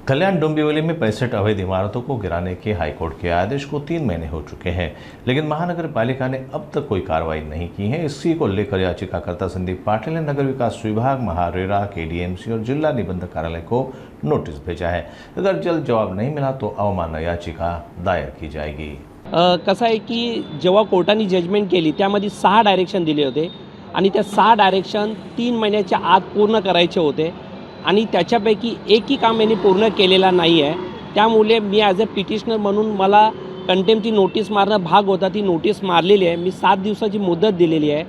कल्याण डोंबिवली में 65 अवैध इमारतों को गिराने के हाईकोर्ट के आदेश को 3 महीने हो चुके हैं, लेकिन महानगर पालिका ने अब तक कोई कार्रवाई नहीं की है। इसी को लेकर याचिकाकर्ता संदीप पाटिल ने नगर विकास विभाग, महारेरा, केडीएमसी और जिला निबंधक कार्यालय को नोटिस भेजा है। अगर जल्द जवाब नहीं मिला तो अवमानना याचिका दायर की जाएगी। कसं आहे की जेव्हा कोर्टाने जजमेंट केली त्यामध्ये 6 डायरेक्शन दिले होते आणि त्या 6 डायरेक्शन 3 महिन्याच्या आत पूर्ण करायचे होते आणि त्याच्यापैकी एकही काम यांनी पूर्ण केलेला नाही आहे। त्यामुळे मी ॲज अ पिटिशनर म्हणून मला कंटेम्प्टची नोटीस मारणं भाग होता। ती नोटीस मारलेली आहे। मी 7 दिवसाची मुदत दिलेली आहे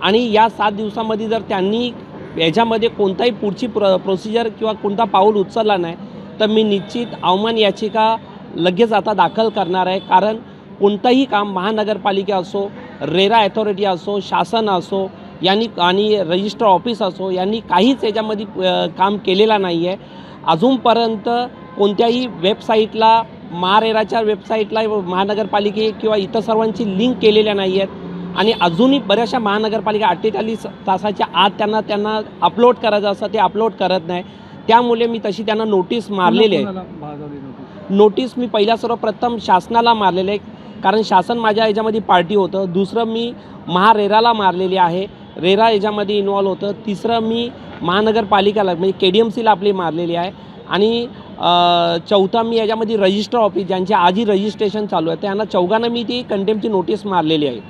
आणि या 7 दिवसामध्ये जर त्यांनी याच्यामध्ये कोणताही पुढची प्रोसिजर किंवा कोणता पाऊल उचलला नाही तर मी निश्चित अवमान याचिका लगेच आता दाखल करणार आहे। कारण कोणताही काम महानगरपालिका असो, रेरा अथॉरिटी असो, शासन असो यांनी आणि रजिस्टर ऑफिस असो यांनी काहीच याच्यामध्ये काम केलेला नाही आहे। अजूनपर्यंत कोणत्याही वेबसाईटला, महारेराच्या वेबसाईटला महानगरपालिके किंवा इतर सर्वांची लिंक केलेल्या नाही आहेत आणि अजूनही बऱ्याचशा महानगरपालिका 48 तासाच्या आत त्यांना अपलोड करायचं असं ते अपलोड करत नाही। त्यामुळे मी तशी त्यांना नोटीस मारलेली आहे। नोटीस मी पहिल्या सर्वप्रथम शासनाला मारलेले आहे, कारण शासन माझ्या याच्यामध्ये पार्टी होतं। दुसरं मी महारेराला मारलेली आहे, रेरा याच्यामध्ये इन्वॉल्व होतं। तिसरं मी महानगरपालिकाला म्हणजे केडीएमसीला आपली मारलेली आहे आणि चौथा मी याच्यामध्ये रजिस्टर ऑफिस ज्यांचे आजही रजिस्ट्रेशन चालू आहे त्यांना चौघांना मी ती कंटेम्प्टची नोटीस मारलेली आहे।